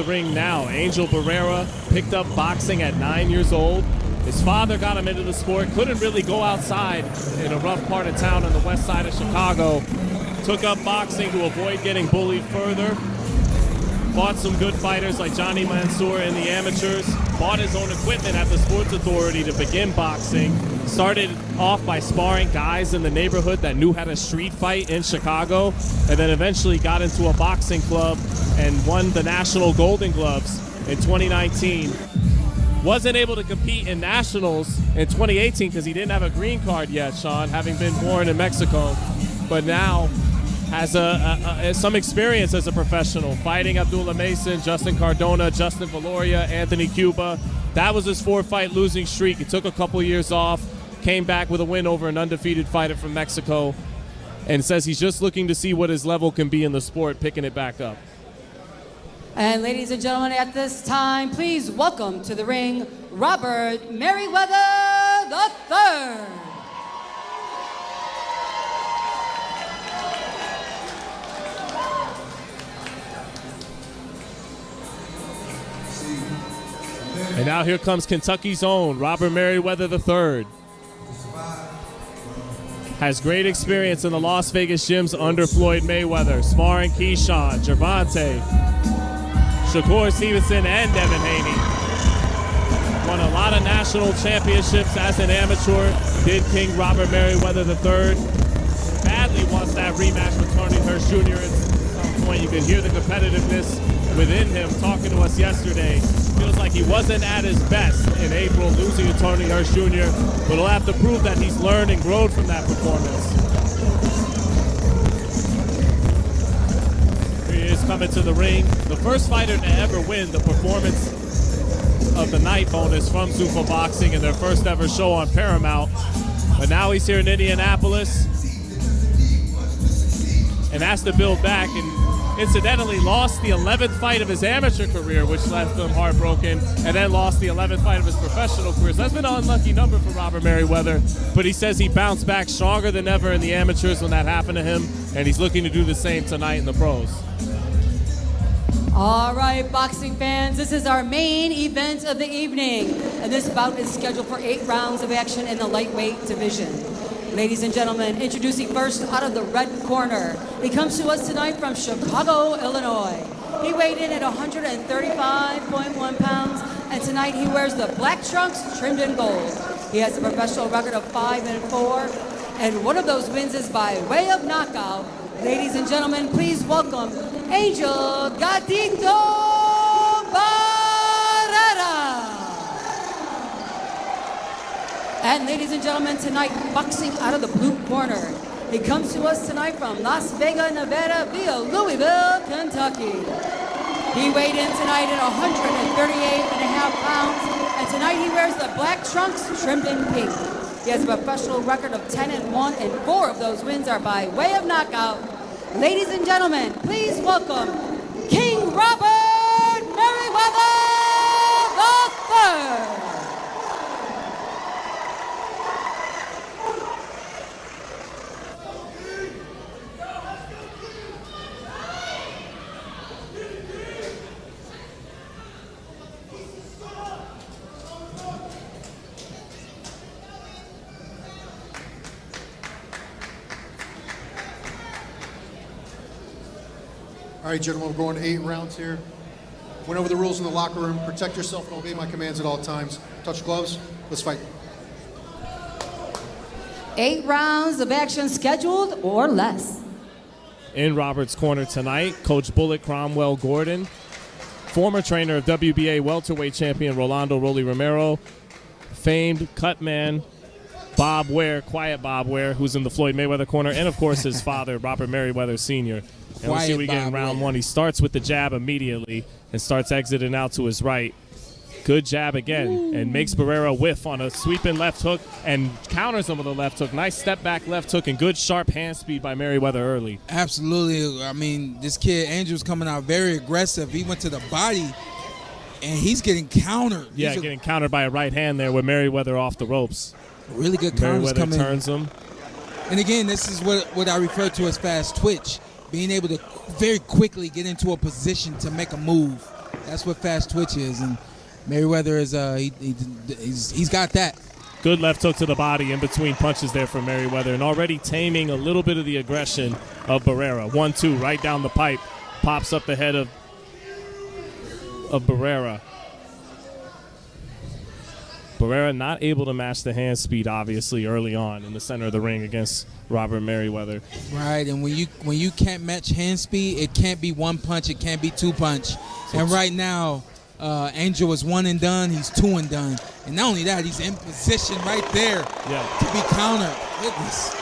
The ring now. Angel Barrera picked up boxing at 9 years old. His father got him into the sport. Couldn't really go outside in a rough part of town on the west side of Chicago. Took up boxing to avoid getting bullied further. Fought some good fighters like Johnny Mansour in the amateurs. Bought his own equipment at the Sports Authority to begin boxing. Started off by sparring guys in the neighborhood that knew how to street fight in Chicago, and then eventually got into a boxing club and won the National Golden Gloves in 2019. Wasn't able to compete in nationals in 2018 because he didn't have a green card yet, Sean, having been born in Mexico. But now has some experience as a professional, fighting Abdullah Mason, Justin Cardona, Justin Valoria, Anthony Cuba. That was his 4-fight losing streak. He took a couple years off, came back with a win over an undefeated fighter from Mexico, and says he's just looking to see what his level can be in the sport, picking it back up. And ladies and gentlemen, at this time, please welcome to the ring, Robert Merryweather III. And now here comes Kentucky's own Robert Merryweather III. Has great experience in the Las Vegas gyms under Floyd Mayweather, sparring Keyshawn, Gervonta, Shakur Stevenson, and Devin Haney. Won a lot of national championships as an amateur. Did King Robert Merryweather III. Badly wants that rematch with Tony Hirsch Jr. At some point, you could hear the competitiveness within him talking to us yesterday. Feels like he wasn't at his best in April, losing to Tony Hirsch Jr., but he'll have to prove that he's learned and grown from that performance. Here he is coming to the ring. The first fighter to ever win the Performance of the Night bonus from Zuffa Boxing in their first ever show on Paramount. But now he's here in Indianapolis and has to build back, and incidentally lost the 11th fight of his amateur career, which left him heartbroken, and then lost the 11th fight of his professional career. So that's been an unlucky number for Robert Merryweather, but he says he bounced back stronger than ever in the amateurs when that happened to him, and he's looking to do the same tonight in the pros. All right, boxing fans, this is our main event of the evening, and this bout is scheduled for 8 rounds of action in the lightweight division. Ladies and gentlemen, introducing first out of the red corner. He comes to us tonight from Chicago, Illinois. He weighed in at 135.1 pounds, and tonight he wears the black trunks trimmed in gold. He has a professional record of 5-4, and one of those wins is by way of knockout. Ladies and gentlemen, please welcome Angel Barrera. And ladies and gentlemen, tonight, boxing out of the blue corner. He comes to us tonight from Las Vegas, Nevada, via Louisville, Kentucky. He weighed in tonight at 138.5 pounds, and tonight he wears the black trunks trimmed in pink. He has a professional record of 10-1, and 4 of those wins are by way of knockout. Ladies and gentlemen, please welcome King Robert Merryweather III. All right, gentlemen, we're going 8 rounds here. Went over the rules in the locker room. Protect yourself and obey my commands at all times. Touch gloves. Let's fight. 8 rounds of action scheduled or less. In Robert's corner tonight, Coach Bullet Cromwell Gordon, former trainer of WBA welterweight champion Rolando Rolly Romero, famed cut man Bob Ware, Quiet Bob Ware, who's in the Floyd Mayweather corner, and of course his father, Robert Merryweather Sr. And we'll see what we get in round 1. He starts with the jab immediately and starts exiting out to his right. Good jab again, and makes Barrera whiff on a sweeping left hook and counters him with a left hook. Nice step back left hook and good sharp hand speed by Merryweather early. Absolutely. I mean, this kid, Angel's coming out very aggressive. He went to the body, and he's getting countered. Yeah, getting countered by a right hand there with Merryweather off the ropes. Really good counters coming. Merryweather turns him. And again, this is what I refer to as fast twitch. Being able to very quickly get into a position to make a move. That's what fast twitch is, and Merryweather is he's got that. Good left hook to the body in between punches there for Merryweather, and already taming a little bit of the aggression of Barrera. 1-2 right down the pipe, pops up the head of Barrera. Barrera not able to match the hand speed, obviously, early on in the center of the ring against Robert Merryweather. Right, and when you can't match hand speed, it can't be one punch, it can't be two punch. And right now, Angel is 1 and done, he's 2 and done. And not only that, he's in position right there to be countered. Goodness.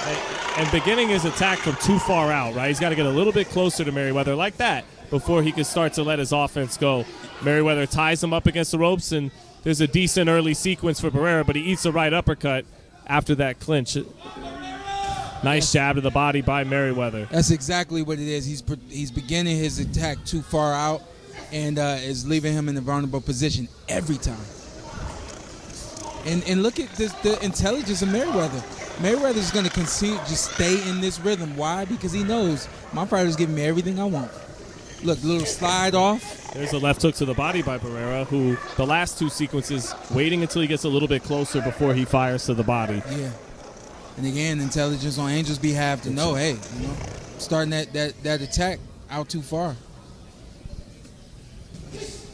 And beginning his attack from too far out, right? He's got to get a little bit closer to Merryweather like that before he can start to let his offense go. Merryweather ties him up against the ropes, and there's a decent early sequence for Barrera, but he eats a right uppercut after that clinch. Nice jab to the body by Merryweather. That's exactly what it is. He's beginning his attack too far out and is leaving him in a vulnerable position every time. And look at the intelligence of Merryweather. Merryweather is going to just stay in this rhythm. Why? Because he knows my fighter's giving me everything I want. Look, little slide off. There's a left hook to the body by Barrera, who the last two sequences waiting until he gets a little bit closer before he fires to the body. Yeah. And again, intelligence on Angel's behalf to know, hey, starting that attack out too far.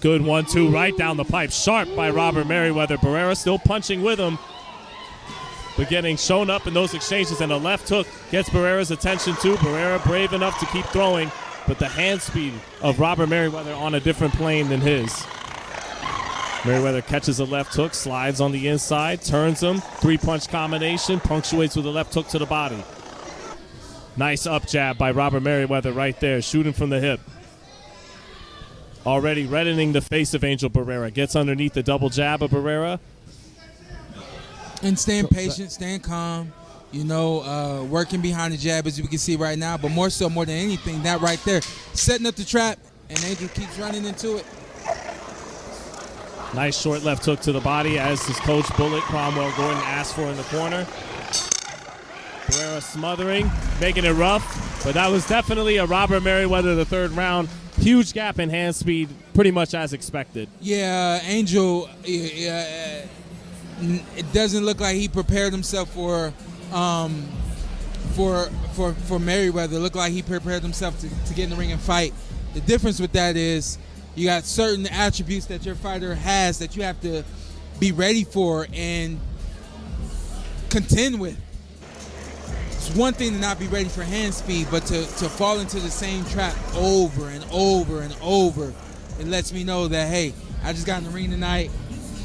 Good 1-2 right down the pipe. Sharp by Robert Merryweather. Barrera still punching with him, but getting shown up in those exchanges, and a left hook gets Barrera's attention too. Barrera brave enough to keep throwing, but the hand speed of Robert Merryweather on a different plane than his. Merryweather catches a left hook, slides on the inside, turns him, 3-punch combination, punctuates with a left hook to the body. Nice up jab by Robert Merryweather right there, shooting from the hip. Already reddening the face of Angel Barrera. Gets underneath the double jab of Barrera. And staying patient, staying calm, working behind the jab as we can see right now, but more than anything, that right there, setting up the trap, and Angel keeps running into it. Nice short left hook to the body, as his coach Bullet Cromwell Gordon asked for in the corner. Barrera smothering, making it rough, but that was definitely a Robert Merryweather the third round. Huge gap in hand speed, pretty much as expected. Yeah, Angel, it doesn't look like he prepared himself for Merryweather. It looked like he prepared himself to get in the ring and fight. The difference with that is you got certain attributes that your fighter has that you have to be ready for and contend with. It's one thing to not be ready for hand speed, but to fall into the same trap over and over and over, it lets me know that, hey, I just got in the ring tonight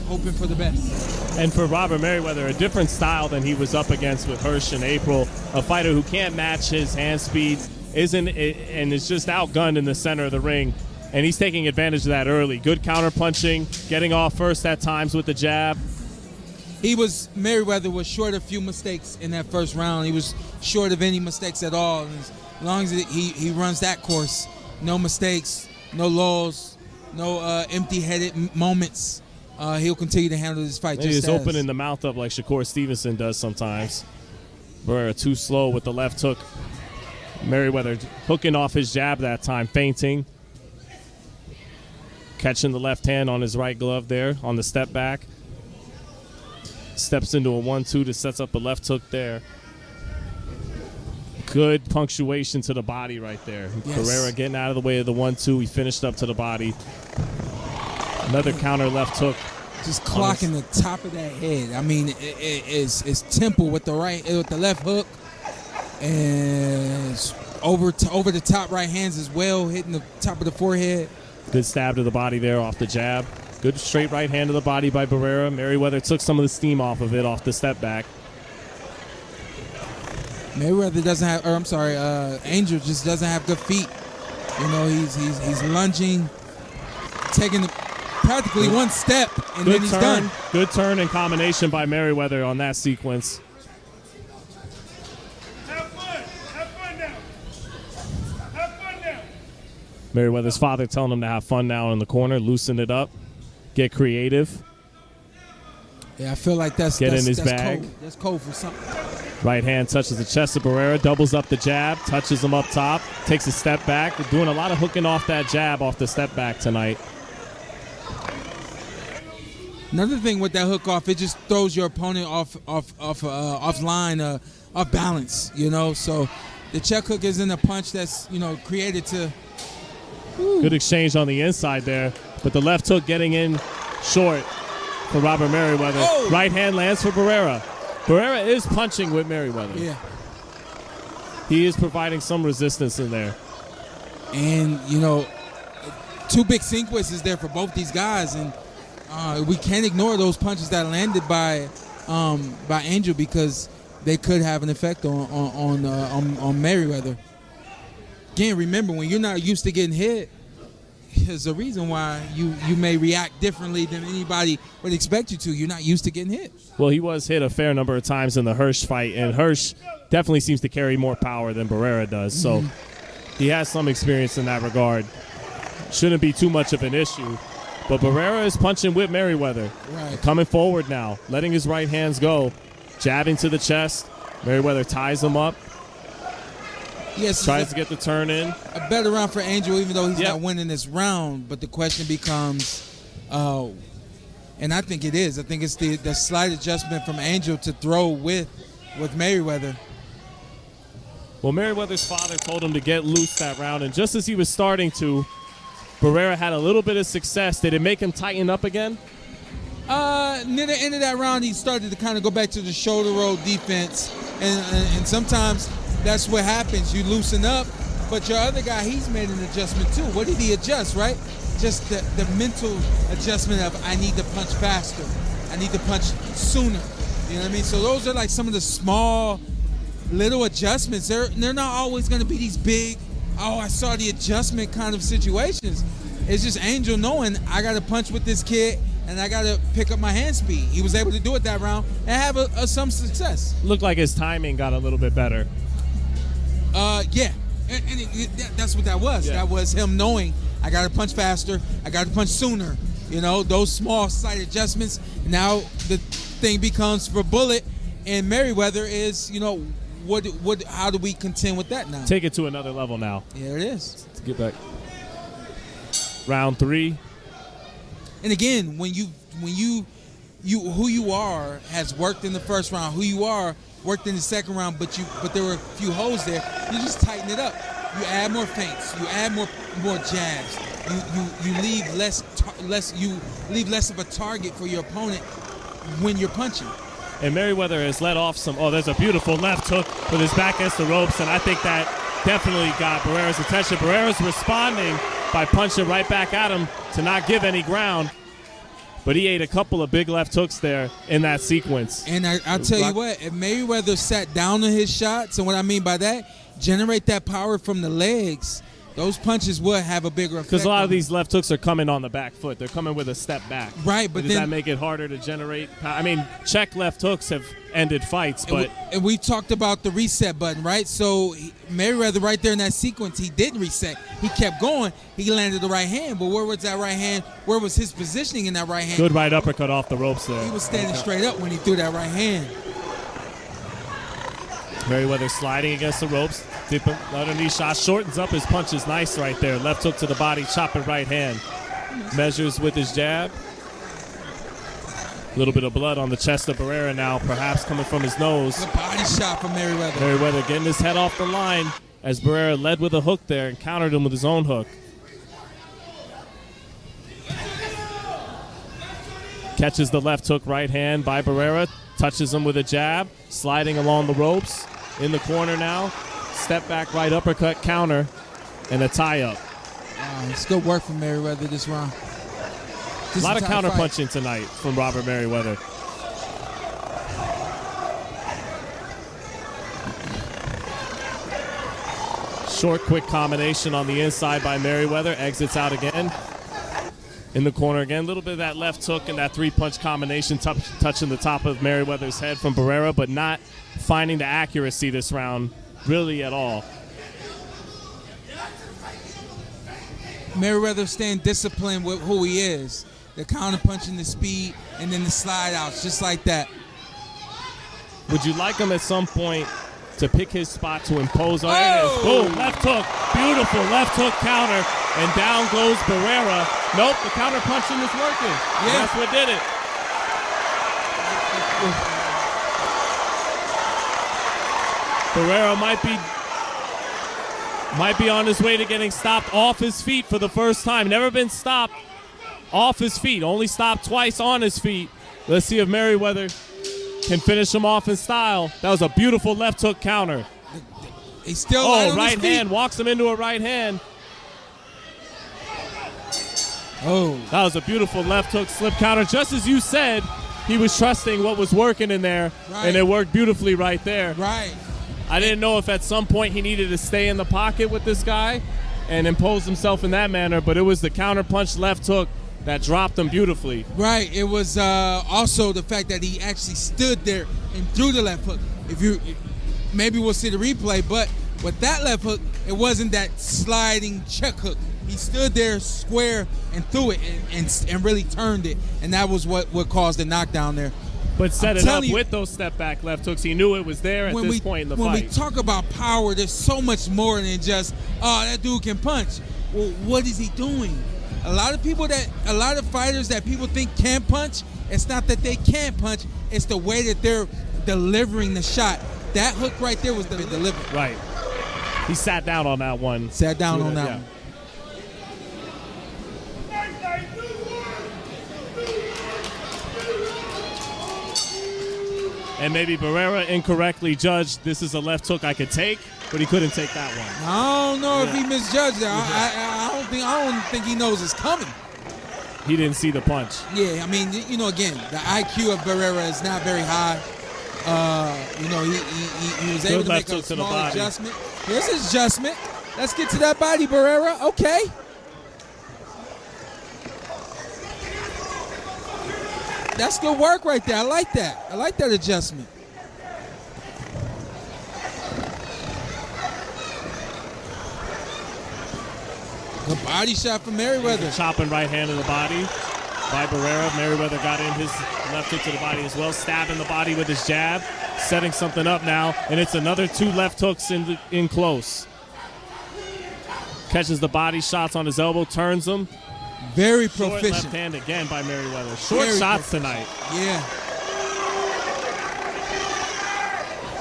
hoping for the best. And for Robert Merryweather, a different style than he was up against with Hirsch in April, a fighter who can't match his hand speed, and is just outgunned in the center of the ring. And he's taking advantage of that early. Good counter punching, getting off first at times with the jab. Merryweather was short of a few mistakes in that first round. He was short of any mistakes at all. And as long as he runs that course, no mistakes, no lulls, no empty-headed moments, he'll continue to handle this fight. He's opening the mouth up like Shakur Stevenson does sometimes. Barrera too slow with the left hook. Merryweather hooking off his jab that time, feinting. Catching the left hand on his right glove there on the step back. Steps into a 1-2 to sets up a left hook there. Good punctuation to the body right there. Yes. Barrera getting out of the way of the 1-2. He finished up to the body. Another counter left hook. Just clocking the top of that head. I mean, it's temple with the left hook, and it's over the top right hands as well, hitting the top of the forehead. Good stab to the body there off the jab. Good straight right hand to the body by Barrera. Merryweather took some of the steam off of it off the step back. Merryweather Angel just doesn't have good feet. He's lunging, taking practically one step, and then he's done. Good turn and combination by Merryweather on that sequence. Have fun now. Merryweather's father telling him to have fun now in the corner, loosen it up, get creative. Yeah, I feel like that's in his bag. Cold. That's cold for something. Right hand touches the chest of Barrera, doubles up the jab, touches him up top, takes a step back. They're doing a lot of hooking off that jab off the step back tonight. Another thing with that hook off, it just throws your opponent off line, off balance. So the check hook isn't a punch that's created to. Good exchange on the inside there, but the left hook getting in short for Robert Merryweather. Oh. Right hand lands for Barrera. Barrera is punching with Merryweather. Yeah. He is providing some resistance in there. And, two big sequences there for both these guys, and we can't ignore those punches that landed by Angel because they could have an effect on Merryweather. Again, remember, when you're not used to getting hit, there's a reason why you may react differently than anybody would expect you to. You're not used to getting hit. Well, he was hit a fair number of times in the Hirsch fight, and Hirsch definitely seems to carry more power than Barrera does. So he has some experience in that regard. Shouldn't be too much of an issue. But Barrera is punching with Merryweather. Right. Coming forward now, letting his right hands go. Jabbing to the chest. Merryweather ties him up. Yes, tries to get the turn in. A better round for Angel, even though he's not winning this round. But the question becomes, and I think it is, I think it's the slight adjustment from Angel to throw with Merryweather. Well, Merryweather's father told him to get loose that round, and just as he was starting to, Barrera had a little bit of success. Did it make him tighten up again? Near the end of that round, he started to kind of go back to the shoulder roll defense, and sometimes that's what happens. You loosen up, but your other guy, he's made an adjustment too. What did he adjust, right? Just the mental adjustment of I need to punch faster. I need to punch sooner. You know what I mean? So those are like some of the small little adjustments. They're not always going to be these big, I saw the adjustment kind of situations. It's just Angel knowing I got to punch with this kid and I got to pick up my hand speed. He was able to do it that round and have some success. Looked like his timing got a little bit better. Yeah. And that's what that was. Yeah. That was him knowing I got to punch faster. I got to punch sooner. Those small slight adjustments. Now the thing becomes for Bullet and Merryweather is, how do we contend with that now? Take it to another level now. There it is. Let's get back. Round 3. And again, when you who you are has worked in the first round, who you are worked in the second round, but there were a few holes there. You just tighten it up. You add more feints. You add more jabs. You leave less of a target for your opponent when you're punching. And Merryweather has let off some. Oh, there's a beautiful left hook with his back against the ropes, and I think that definitely got Barrera's attention. Barrera's responding by punching right back at him to not give any ground. But he ate a couple of big left hooks there in that sequence. And I'll tell you what, if Merryweather sat down on his shots, and what I mean by that, generate that power from the legs, those punches would have a bigger effect. Because a lot of these left hooks are coming on the back foot. They're coming with a step back. Right, but does that make it harder to generate power? I mean, check left hooks have ended fights, but... And we talked about the reset button, right? So Merryweather right there in that sequence, he didn't reset. He kept going. He landed the right hand, but where was that right hand? Where was his positioning in that right hand? Good right uppercut off the ropes there. He was standing straight up when he threw that right hand. Merryweather sliding against the ropes. Dipping underneath shot. Shortens up his punches nice right there. Left hook to the body, chopping right hand. Measures with his jab. A little bit of blood on the chest of Barrera now, perhaps coming from his nose. The body shot from Merryweather. Merryweather getting his head off the line as Barrera led with a hook there and countered him with his own hook. Catches the left hook right hand by Barrera. Touches him with a jab. Sliding along the ropes. In the corner now. Step back right uppercut counter and a tie-up. Wow, it's good work from Merryweather this round. A lot of counter punching tonight from Robert Merryweather. Short, quick combination on the inside by Merryweather. Exits out again. In the corner again. A little bit of that left hook and that three-punch combination touching the top of Merryweather's head from Barrera, but not finding the accuracy this round really at all. Merryweather staying disciplined with who he is. The counter punching, the speed, and then the slide outs, just like that. Would you like him at some point to pick his spot to impose on it? Boom, left hook, beautiful left hook counter, and down goes Barrera. Nope, the counter punching is working. Yeah. That's what did it. Barrera might be on his way to getting stopped off his feet for the first time. Never been stopped off his feet. Only stopped twice on his feet. Let's see if Merryweather can finish him off in style. That was a beautiful left hook counter. He's still light on right his feet. hand. Walks him into a right hand. Oh. That was a beautiful left hook slip counter. Just as you said, he was trusting what was working in there, and it worked beautifully right there. Right. I didn't know if at some point he needed to stay in the pocket with this guy and impose himself in that manner, but it was the counter punch left hook that dropped him beautifully. Right. It was also the fact that he actually stood there and threw the left hook. Maybe we'll see the replay, but with that left hook, it wasn't that sliding check hook. He stood there square and threw it and really turned it, and that was what caused the knockdown there. But set it up with those step back left hooks. He knew it was there at this point in the fight. When we talk about power, there's so much more than just, oh, that dude can punch. Well, what is he doing? A lot of fighters that people think can punch, it's not that they can't punch, it's the way that they're delivering the shot. That hook right there was delivered. Right. He sat down on that one. Sat down on that one. And maybe Barrera incorrectly judged this is a left hook I could take, but he couldn't take that one. I don't know if he misjudged it. I don't think he knows it's coming. He didn't see the punch. Yeah, I mean, again, the IQ of Barrera is not very high. He was able to make a small adjustment. Here's his adjustment. Let's get to that body, Barrera. Okay. That's good work right there. I like that. I like that adjustment. Good body shot from Merryweather. Chopping right hand in the body by Barrera. Merryweather got in his left hook to the body as well, stabbing the body with his jab, setting something up now, and it's another two left hooks in close. Catches the body shots on his elbow, turns them. Very Short proficient. left hand again by Merryweather. Short shots tonight. Yeah.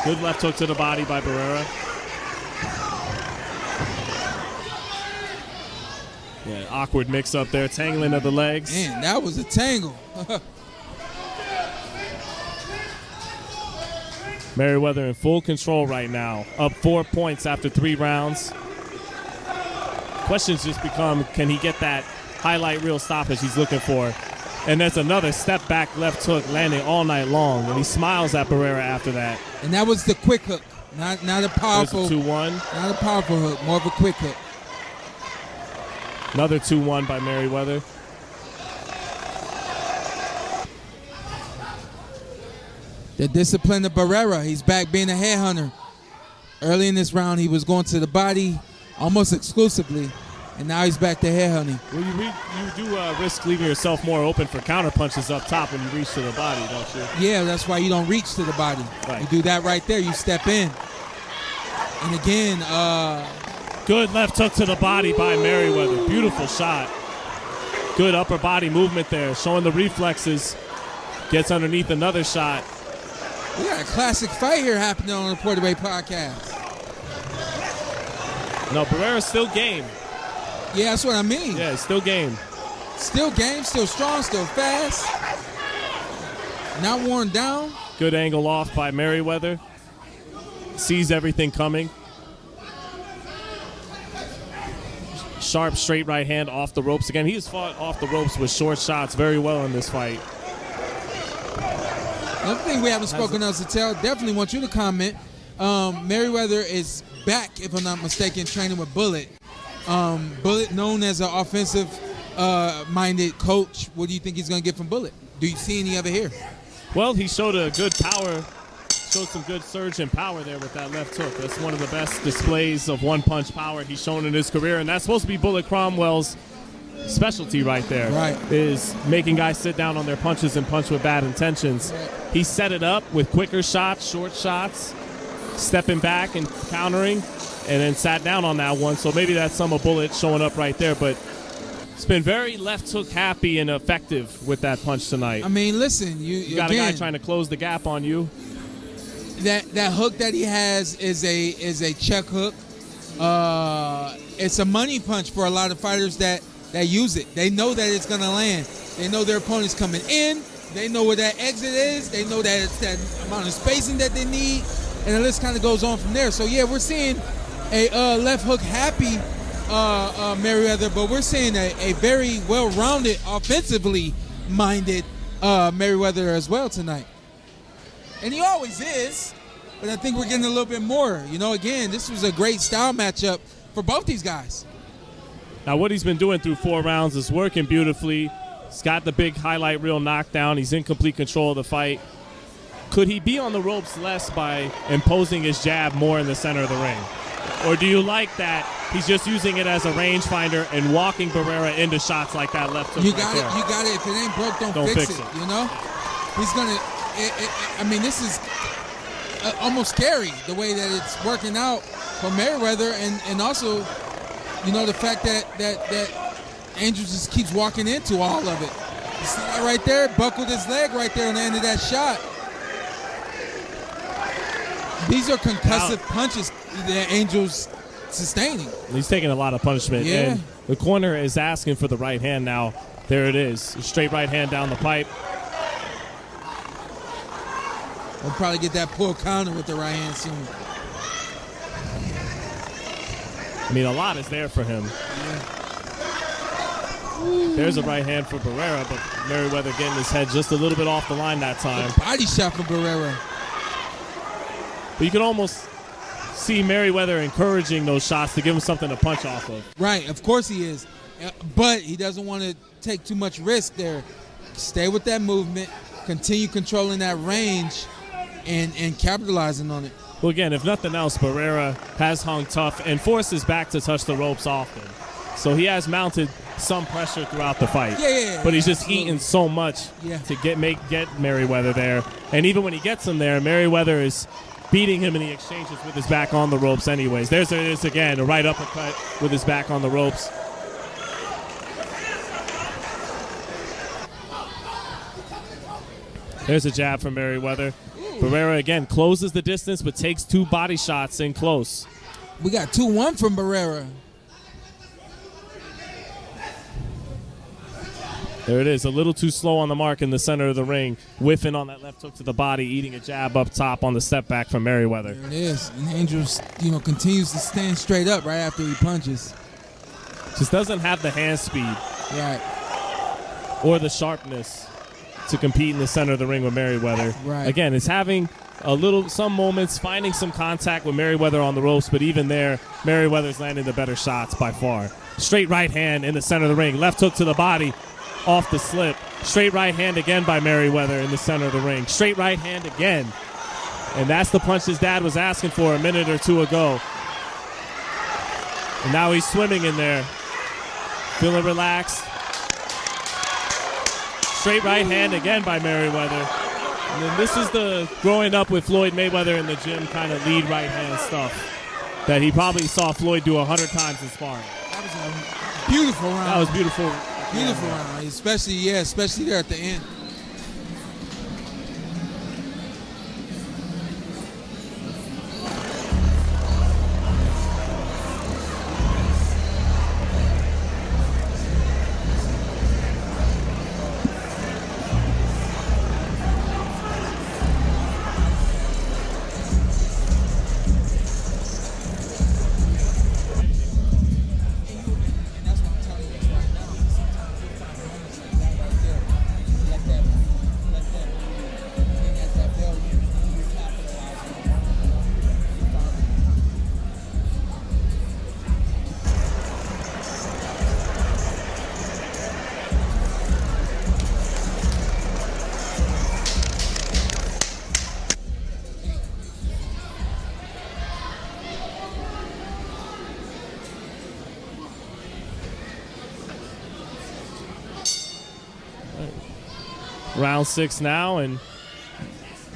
Good left hook to the body by Barrera. Yeah, awkward mix up there. Tangling of the legs. Man, that was a tangle. Merryweather in full control right now. Up 4 points after 3 rounds. Questions just become, can he get that highlight reel stoppage he's looking for? And there's another step back left hook landing all night long. And he smiles at Barrera after that. And that was the quick hook. Not a powerful. 2-1. Not a powerful hook, more of a quick hook. Another 2-1 by Merryweather. The discipline of Barrera. He's back being a headhunter. Early in this round, he was going to the body almost exclusively, and now he's back to headhunting. Well, you do risk leaving yourself more open for counter punches up top when you reach to the body, don't you? Yeah, that's why you don't reach to the body. Right. You do that right there. You step in. And again, good left hook to the body by Merryweather. Beautiful shot. Good upper body movement there, showing the reflexes. Gets underneath another shot. We got a classic fight here happening on the Porter Bay podcast. No, Barrera's still game. Yeah, that's what I mean. Yeah, it's still game. Still game, still strong, still fast. Not worn down. Good angle off by Merryweather. Sees everything coming. Sharp straight right hand off the ropes again. He has fought off the ropes with short shots very well in this fight. Another thing we haven't spoken of, Zittel, definitely want you to comment. Merryweather is back, if I'm not mistaken, training with Bullet. Bullet, known as an offensive-minded coach. What do you think he's going to get from Bullet? Do you see any of it here? Well, he showed a good power, showed some good surge in power there with that left hook. That's one of the best displays of one-punch power he's shown in his career, and that's supposed to be Bullet Cromwell's specialty right there. Right. Is making guys sit down on their punches and punch with bad intentions. He set it up with quicker shots, short shots, stepping back and countering, and then sat down on that one. So maybe that's some of Bullet showing up right there. But He's been very left hook happy and effective with that punch tonight. I mean, listen, you got again, a guy trying to close the gap on you. That hook that he has is a check hook. It's a money punch for a lot of fighters that use it. They know that it's gonna land. They know their opponent's coming in. They know where that exit is. They know that it's that amount of spacing that they need, and the list kind of goes on from there. So yeah, we're seeing a left hook happy Merryweather, but we're seeing a very well-rounded, offensively minded Merryweather as well tonight. And he always is, but I think we're getting a little bit more. You know, again, this was a great style matchup for both these guys. Now what he's been doing through 4 rounds is working beautifully. He's got the big highlight reel knockdown. He's in complete control of the fight. Could he be on the ropes less by imposing his jab more in the center of the ring? Or do you like that he's just using it as a rangefinder and walking Barrera into shots like that left hook? You got it. You got it. If it ain't broke, don't fix it. You know, he's gonna. I mean, this is almost scary the way that it's working out for Merryweather, and also, you know, the fact that Angel just keeps walking into all of it. You see that right there? Buckled his leg right there on the end of that shot. These are concussive punches that Angel's sustaining. He's taking a lot of punishment. Yeah. And the corner is asking for the right hand now. There it is. A straight right hand down the pipe. We'll probably get that pull counter with the right hand soon. I mean, a lot is there for him. Yeah. There's a right hand for Barrera, but Merryweather getting his head just a little bit off the line that time. Body shot for Barrera. But you can almost see Merryweather encouraging those shots to give him something to punch off of. Right, of course he is. But he doesn't want to take too much risk there. Stay with that movement, continue controlling that range, and capitalizing on it. Well, again, if nothing else, Barrera has hung tough and forced his back to touch the ropes often. So he has mounted some pressure throughout the fight. Yeah. But he's just eating so much to get Merryweather there. And even when he gets him there, Merryweather is beating him in the exchanges with his back on the ropes anyways. There's it is again, a right uppercut with his back on the ropes. There's a jab from Merryweather. Barrera again closes the distance but takes 2 body shots in close. We got 2-1 from Barrera. There it is, a little too slow on the mark in the center of the ring, whiffing on that left hook to the body, eating a jab up top on the step back from Merryweather. There it is. And Angel, continues to stand straight up right after he punches. Just doesn't have the hand speed. Right. Or the sharpness to compete in the center of the ring with Merryweather. Right. Again, it's having some moments, finding some contact with Merryweather on the ropes, but even there, Merryweather's landing the better shots by far. Straight right hand in the center of the ring, left hook to the body, off the slip. Straight right hand again by Merryweather in the center of the ring. Straight right hand again. And that's the punch his dad was asking for a minute or 2 ago. And now he's swimming in there. Feeling relaxed. Straight right hand again by Merryweather. And then this is the growing up with Floyd Mayweather in the gym kind of lead right hand stuff that he probably saw Floyd do 100 times in sparring. That was a beautiful round. That was beautiful. Beautiful round, especially there at the end. Round 6 now, and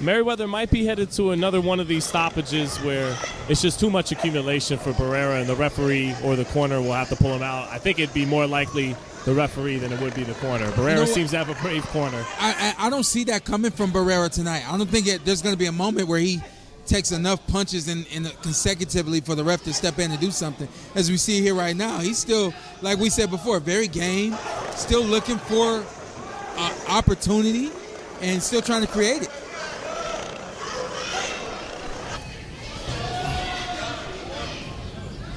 Merryweather might be headed to another one of these stoppages where it's just too much accumulation for Barrera, and the referee or the corner will have to pull him out. I think it'd be more likely the referee than it would be the corner. Barrera seems to have a brave corner. I don't see that coming from Barrera tonight. I don't think there's going to be a moment where he takes enough punches in consecutively for the ref to step in and do something. As we see here right now, he's still, like we said before, very game, still looking for opportunity and still trying to create it.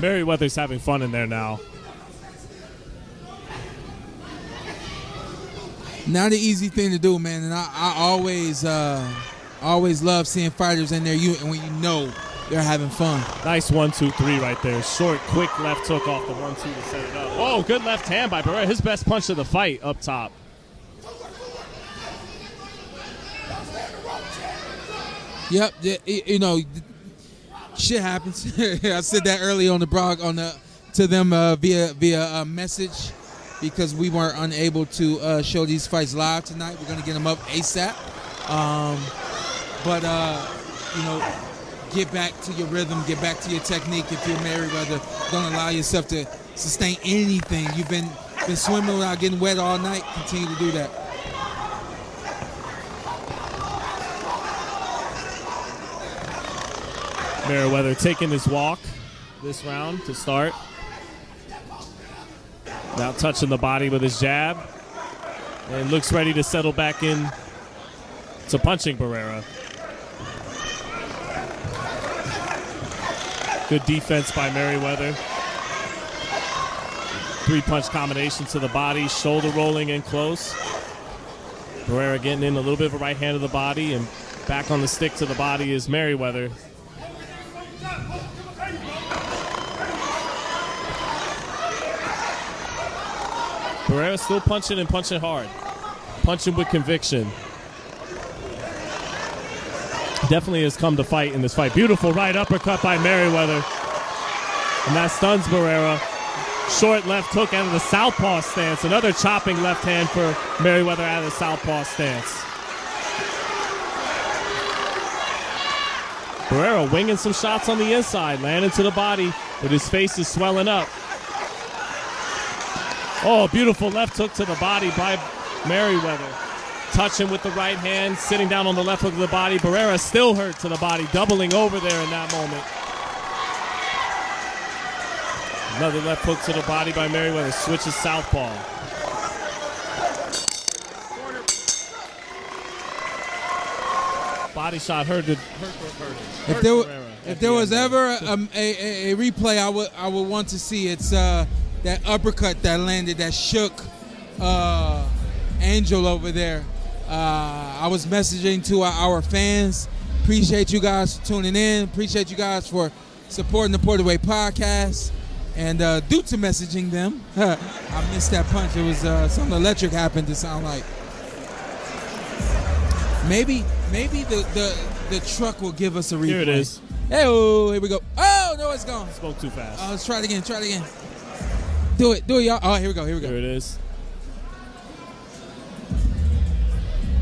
Merryweather's having fun in there now. Not an easy thing to do, man, and I always love seeing fighters in there and when you know they're having fun. Nice 1-2-3 right there. Short, quick left hook off the 1-2 to set it up. Oh, good left hand by Barrera. His best punch of the fight up top. Yep, you know, shit happens. I said that early on the blog to them via a message because we weren't unable to show these fights live tonight. We're gonna get them up ASAP. But you know, get back to your rhythm, get back to your technique. If you're Merryweather, don't allow yourself to sustain anything. You've been swimming without getting wet all night. Continue to do that. Merryweather taking his walk this round to start. Now touching the body with his jab. And looks ready to settle back in to punching Barrera. Good defense by Merryweather. 3-punch combination to the body, shoulder rolling in close. Barrera getting in a little bit of a right hand to the body, and back on the stick to the body is Merryweather. Barrera still punching and punching hard. Punching with conviction. Definitely has come to fight in this fight. Beautiful right uppercut by Merryweather. And that stuns Barrera. Short left hook out of the southpaw stance. Another chopping left hand for Merryweather out of the southpaw stance. Barrera winging some shots on the inside. Landing to the body, but his face is swelling up. Oh, beautiful left hook to the body by Merryweather. Touching with the right hand, sitting down on the left hook of the body. Barrera still hurt to the body, doubling over there in that moment. Another left hook to the body by Merryweather. Switches southpaw. Body shot hurt. If there was ever a replay I would want to see, it's that uppercut that landed, that shook Angel over there. I was messaging to our fans. Appreciate you guys for tuning in. Appreciate you guys for supporting the Port Away podcast. And due to messaging them, I missed that punch. It was something electric happened to sound like. Maybe the truck will give us a replay. Here it is. Hey, here we go. Oh, no, it's gone. Spoke too fast. Let's try it again. Do it, y'all. Oh, here we go. Here it is.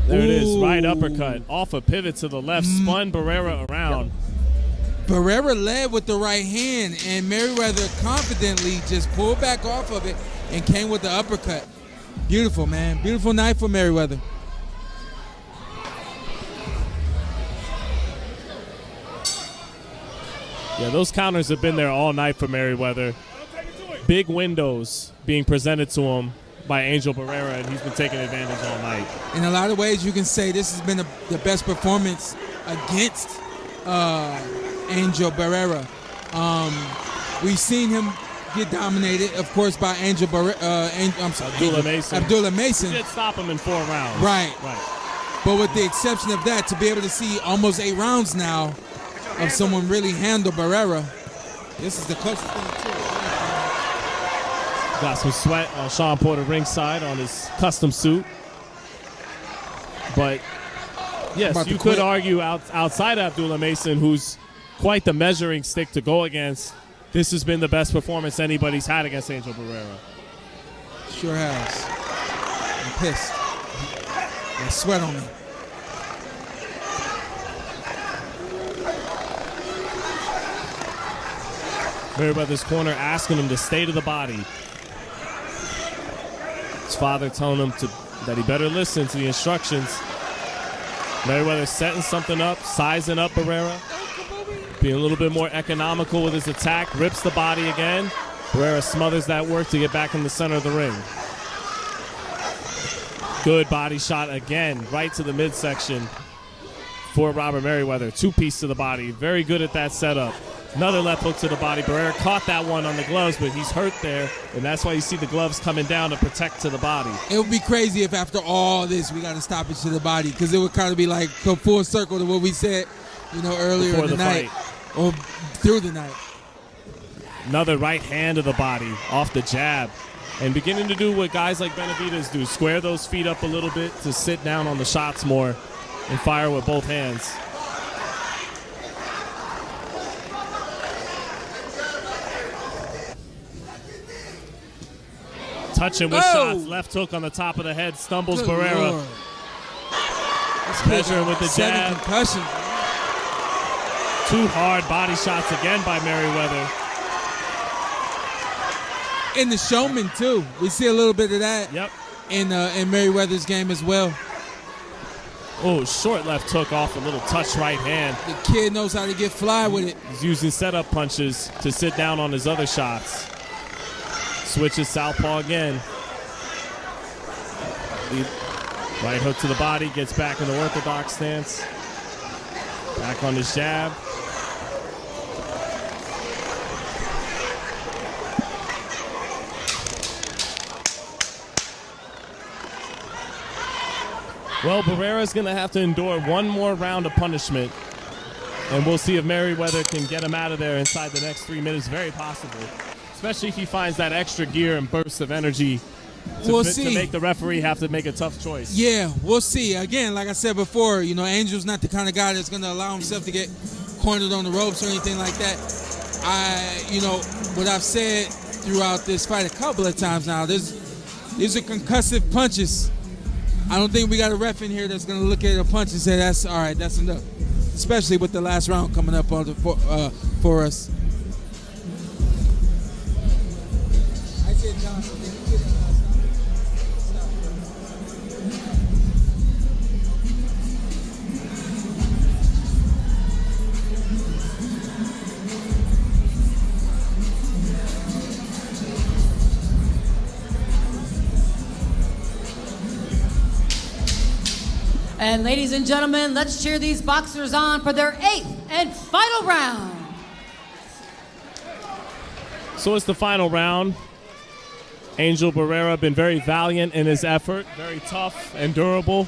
There it is. Right uppercut. Off a pivot to the left. Spun Barrera around. Barrera led with the right hand, and Merryweather confidently just pulled back off of it and came with the uppercut. Beautiful, man. Beautiful night for Merryweather. Yeah, those counters have been there all night for Merryweather. Big windows being presented to him by Angel Barrera, and he's been taking advantage all night. In a lot of ways, you can say this has been the best performance against Angel Barrera. We've seen him get dominated, of course, by Angel Barrera. Abdullah Mason. He did stop him in 4 rounds. Right. But with the exception of that, to be able to see almost 8 rounds now of someone really handle Barrera, this is the closest thing to it. Got some sweat on Sean Porter ringside on his custom suit. But, yes, you could argue outside Abdullah Mason, who's quite the measuring stick to go against, this has been the best performance anybody's had against Angel Barrera. Sure has. I'm pissed. There's sweat on me. Merryweather's corner asking him to stay to the body. His father telling him that he better listen to the instructions. Merryweather setting something up, sizing up Barrera. Being a little bit more economical with his attack. Rips the body again. Barrera smothers that work to get back in the center of the ring. Good body shot again, right to the midsection for Robert Merryweather. Two-piece to the body. Very good at that setup. Another left hook to the body. Barrera caught that one on the gloves, but he's hurt there, and that's why you see the gloves coming down to protect to the body. It would be crazy if after all this we got to stop it to the body, because it would kind of be like come full circle to what we said, earlier Before in the night or through the night. Another right hand to the body off the jab, and beginning to do what guys like Benavidez do, square those feet up a little bit to sit down on the shots more and fire with both hands. Touching with shots. Left hook on the top of the head. Stumbles Good Barrera. Lord. Measuring with the jab. 7 concussions. 2 hard body shots again by Merryweather. In the showman, too. We see a little bit of that Yep. in Merryweather's game as well. Oh, short left hook off a little touch right hand. The kid knows how to get fly with it. He's using setup punches to sit down on his other shots. Switches southpaw again. Right hook to the body, gets back in the orthodox stance. Back on his jab. Well, Barrera's going to have to endure one more round of punishment. And we'll see if Merryweather can get him out of there inside the next 3 minutes. Very possible. Especially if he finds that extra gear and burst of energy to make the referee have to make a tough choice. Yeah, we'll see. Again, like I said before, Angel's not the kind of guy that's going to allow himself to get cornered on the ropes or anything like that. What I've said throughout this fight a couple of times now, these are concussive punches. I don't think we got a ref in here that's going to look at a punch and say, that's all right, that's enough. Especially with the last round coming up for us. And ladies and gentlemen, let's cheer these boxers on for their 8th and final round. So it's the final round. Angel Barrera been very valiant in his effort, very tough and durable.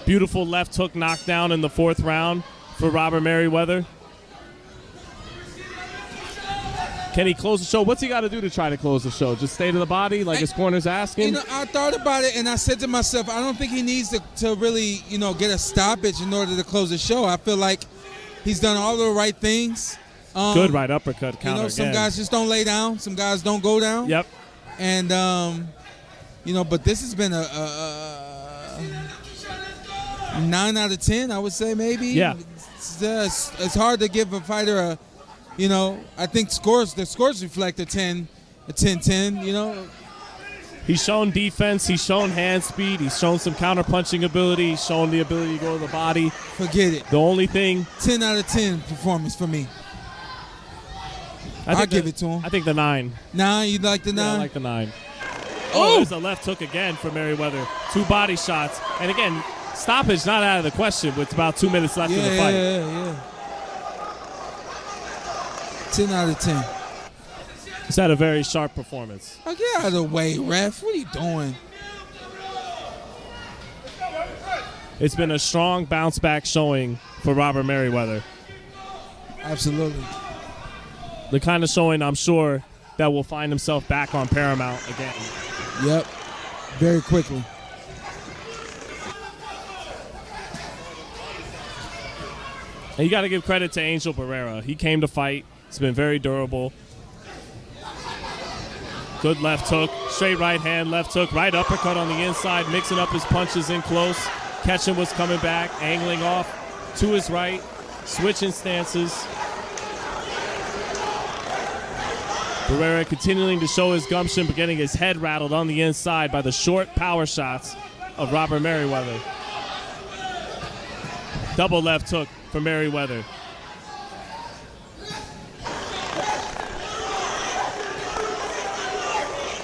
Beautiful left hook knockdown in the 4th round for Robert Merryweather. Can he close the show? What's he got to do to try to close the show? Just stay to the body like his corner's asking? I thought about it, and I said to myself, I don't think he needs to really, get a stoppage in order to close the show. I feel like he's done all the right things. Good right uppercut counter some again. guys just don't lay down. Some guys don't go down. Yep. And, but this has been a 9 out of 10, I would say, maybe. Yeah. It's hard to give a fighter a, I think the scores reflect a 10-10, He's shown defense. He's shown hand speed. He's shown some counter-punching ability. He's shown the ability to go to the body. Forget it. The only thing... 10 out of 10 performance for me. I'll give it to him. I think the 9. 9? You like the 9? Yeah, I like the 9. Oh, there's a left hook again for Merryweather. 2 body shots. And again, stoppage not out of the question with about 2 minutes left in the fight. Yeah. 10 out of 10. He's had a very sharp performance. Oh, get out of the way, ref. What are you doing? It's been a strong bounce-back showing for Robert Merryweather. Absolutely. The kind of showing, I'm sure, that will find himself back on Paramount again. Yep. Very quickly. And you got to give credit to Angel Barrera. He came to fight. He's been very durable. Good left hook, straight right hand, left hook, right uppercut on the inside, mixing up his punches in close. Catching what's coming back, angling off to his right, switching stances. Barrera continuing to show his gumption, but getting his head rattled on the inside by the short power shots of Robert Merryweather. Double left hook for Merryweather.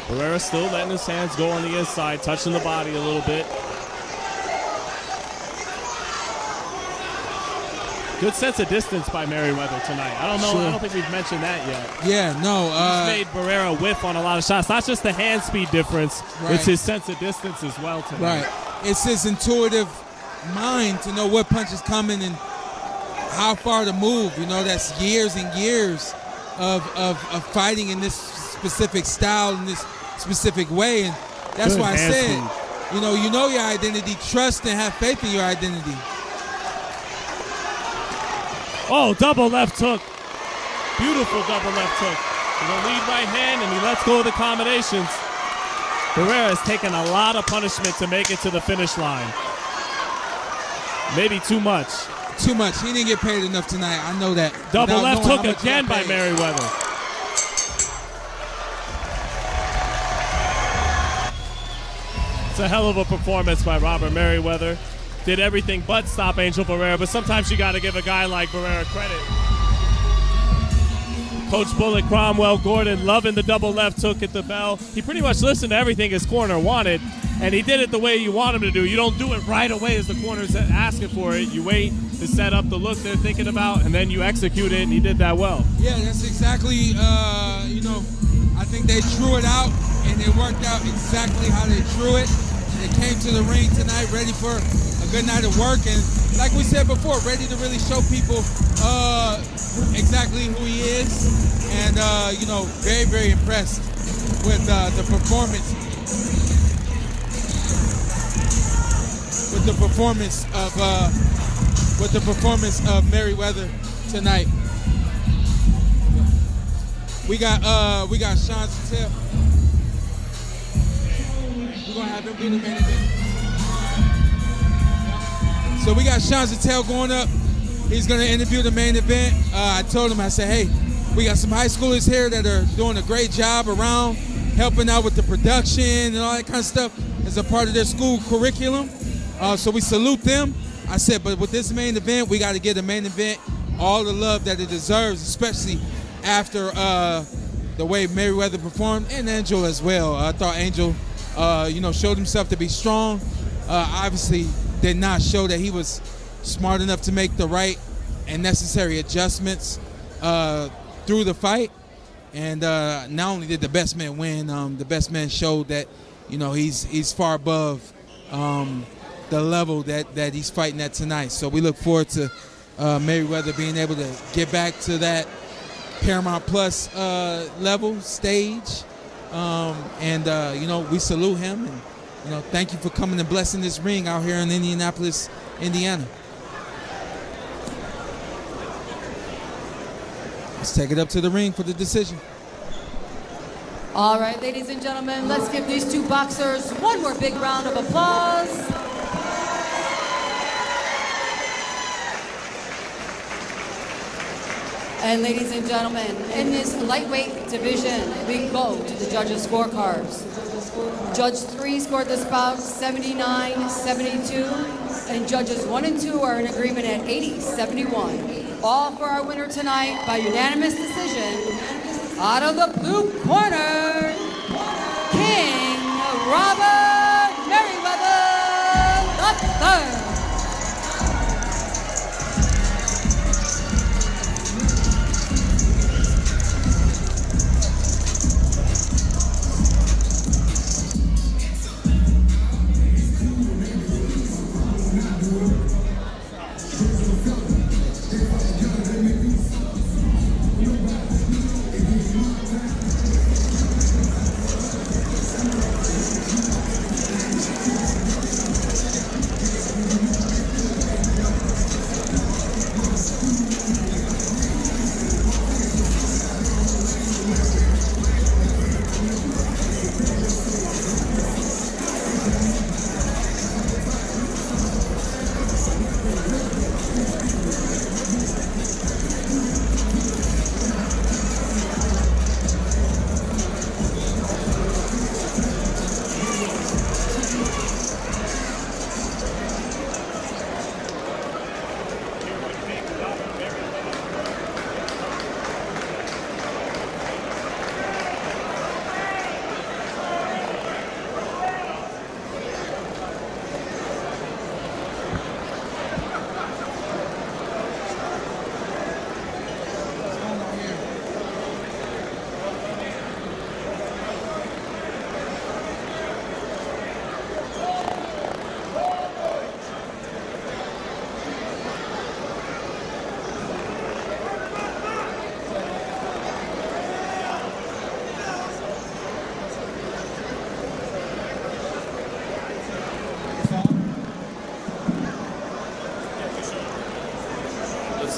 Barrera still letting his hands go on the inside, touching the body a little bit. Good sense of distance by Merryweather tonight. I don't know. Sure. I don't think we've mentioned that yet. Yeah, no. He's made Barrera whiff on a lot of shots. Not just the hand speed difference, Right. it's his sense of distance as well tonight. Right. It's his intuitive mind to know what punch is coming and how far to move. You know, that's years and years of fighting in this specific style, in this specific way. And that's Good why I hand said, speed. you know your identity. Trust and have faith in your identity. Oh, double left hook. Beautiful double left hook. With a lead right hand, and he lets go of the combinations. Barrera has taken a lot of punishment to make it to the finish line. Maybe too much. Too much. He didn't get paid enough tonight. I know that. Double Without left knowing hook how much he again got by paid. Merryweather. It's a hell of a performance by Robert Merryweather. Did everything but stop Angel Barrera, but sometimes you got to give a guy like Barrera credit. Coach Bullet Cromwell Gordon loving the double left hook at the bell. He pretty much listened to everything his corner wanted, and he did it the way you want him to do. You don't do it right away as the corner's asking for it. You wait to set up the look they're thinking about, and then you execute it, and he did that well. Yeah, that's exactly, I think they drew it out, and it worked out exactly how they drew it. They came to the ring tonight ready for a good night of work, and like we said before, ready to really show people exactly who he is, and very, very impressed with the performance. With the performance of Merryweather tonight. We got Sean Zittel. We're gonna have him be the main event. So we got Sean Zittel going up. He's gonna interview the main event. I told him, I said, hey, we got some high schoolers here that are doing a great job around helping out with the production and all that kind of stuff as a part of their school curriculum. So we salute them. I said, but with this main event, we got to give the main event all the love that it deserves, especially after the way Merryweather performed, and Angel as well. I thought Angel, showed himself to be strong. Obviously did not show that he was smart enough to make the right and necessary adjustments through the fight. And not only did the best man win, the best man showed that, he's far above the level that he's fighting at tonight. So we look forward to Merryweather being able to get back to that Paramount Plus level stage. We salute him, and thank you for coming and blessing this ring out here in Indianapolis, Indiana. Let's take it up to the ring for the decision. All right, ladies and gentlemen, let's give these two boxers one more big round of applause. And ladies and gentlemen, in this lightweight division, we go to the judges' scorecards. Judge 3 scored this bout 79-72, and judges 1 and 2 are in agreement at 80-71. All for our winner tonight by unanimous decision. Out of the blue corner, King Robert Merryweather III.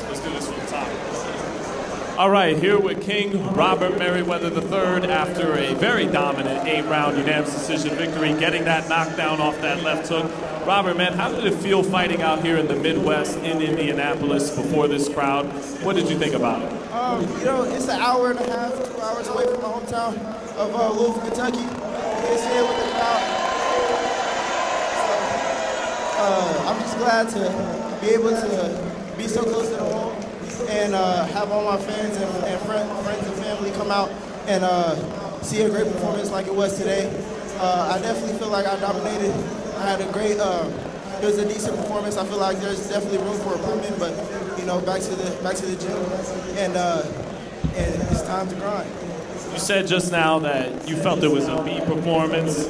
Let's do this from the top. All right, here with King Robert Merryweather III after a very dominant 8-round unanimous decision victory, getting that knockdown off that left hook. Robert, man, how did it feel fighting out here in the Midwest in Indianapolis before this crowd? What did you think about it? It's an hour and a half, 2 hours away from my hometown of Louisville, Kentucky. It's here with the crowd. I'm just glad to be able to be so close to the home and have all my fans and friends and family come out and see a great performance like it was today. I definitely feel like I dominated. I had a great, it was a decent performance. I feel like there's definitely room for improvement, but back to the gym, and it's time to grind. You said just now that you felt it was a B performance,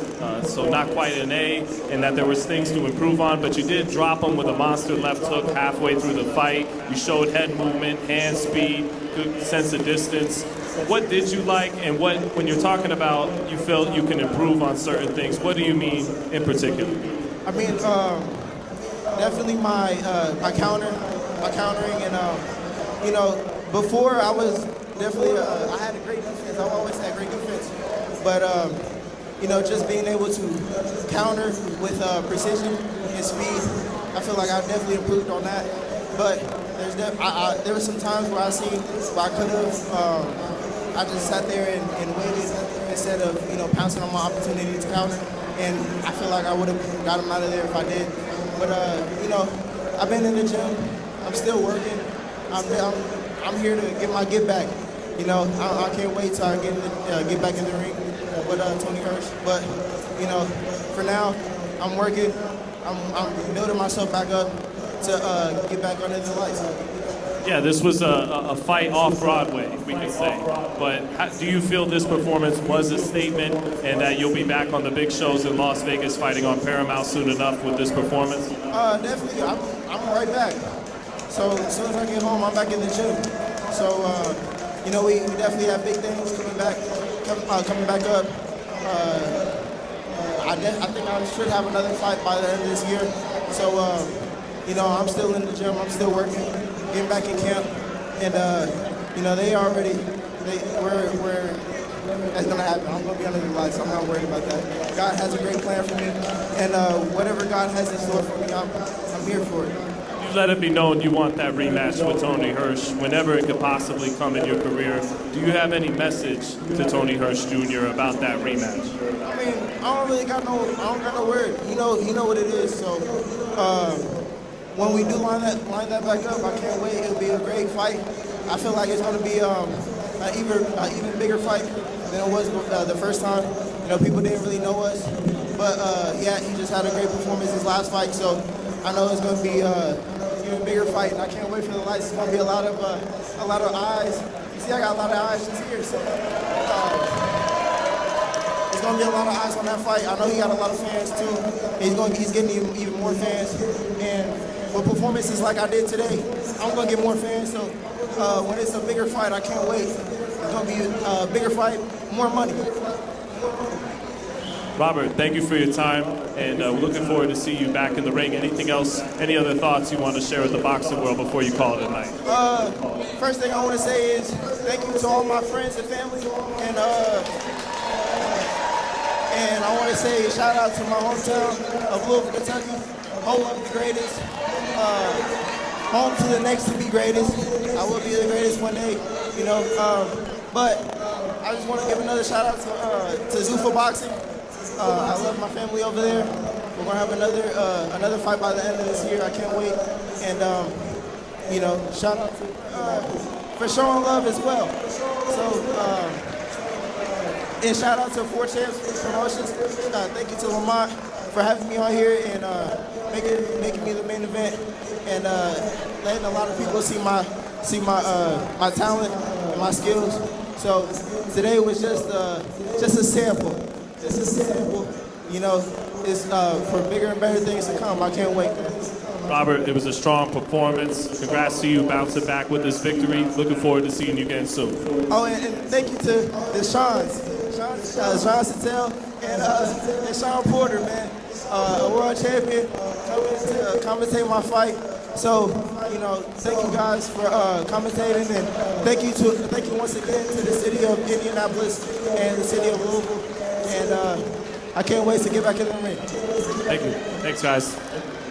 so not quite an A, and that there was things to improve on, but you did drop him with a monster left hook halfway through the fight. You showed head movement, hand speed, good sense of distance. What did you like, and when you're talking about you felt you can improve on certain things, what do you mean in particular? I mean, definitely my countering, and before I was definitely I had a great defense. I've always had great defense, but just being able to counter with precision and speed, I feel like I definitely improved on that. But there were some times where I could have. I just sat there and waited instead of pouncing on my opportunity to counter, and I feel like I would have got him out of there if I did. But I've been in the gym. I'm still working. I'm here to get my get back. I can't wait till I get back in the ring with Tony Hirsch. But for now, I'm working. I'm building myself back up to get back under the lights. Yeah, this was a fight off Broadway, we could say. But do you feel this performance was a statement, and that you'll be back on the big shows in Las Vegas fighting on Paramount soon enough with this performance? Definitely. I'm right back. So as soon as I get home, I'm back in the gym. So we definitely have big things coming back up. I think I should have another fight by the end of this year. So I'm still in the gym. I'm still working, getting back in camp, and that's gonna happen. I'm gonna be under the lights. I'm not worried about that. God has a great plan for me, and whatever God has in store for me, I'm here for it. You let it be known you want that rematch with Tony Hirsch whenever it could possibly come in your career. Do you have any message to Tony Hirsch Jr. about that rematch? I mean, I don't got no word. You know what it is. So when we do line that back up, I can't wait. It'll be a great fight. I feel like it's gonna be an even bigger fight than it was the first time. People didn't really know us, but he just had a great performance his last fight. So I know it's gonna be even bigger fight, and I can't wait for the lights. It's gonna be a lot of eyes. You see, I got a lot of eyes just here, so it's gonna be a lot of eyes on that fight. I know he got a lot of fans too. He's getting even more fans, and with performances like I did today, I'm gonna get more fans. So when it's a bigger fight, I can't wait. It's gonna be a bigger fight, more money. Robert, thank you for your time, and we're looking forward to see you back in the ring. Anything else, any other thoughts you want to share with the boxing world before you call it a night? First thing I want to say is thank you to all my friends and family, and I want to say shout out to my hometown of Louisville, Kentucky, home of the greatest, home to the next to be greatest. I will be the greatest one day, but I just want to give another shout out to Zuffa Boxing. I love my family over there. We're gonna have another fight by the end of this year. I can't wait. And shout out to for showing love as well. So and shout out to Four Champs Promotions. Thank you to Lamont for having me on here and making me the main event and letting a lot of people see my talent and my skills. So today was just a sample. It's a sample, it's for bigger and better things to come. I can't wait. Robert, it was a strong performance. Congrats to you bouncing back with this victory. Looking forward to seeing you again soon. Oh, and thank you to the Sean Zittel and Sean Porter, man. A world champion coming to commentate my fight. So, you know, thank you guys for commentating, and thank you once again to the city of Indianapolis and the city of Louisville. And I can't wait to get back in the ring. Thank you. Thanks, guys.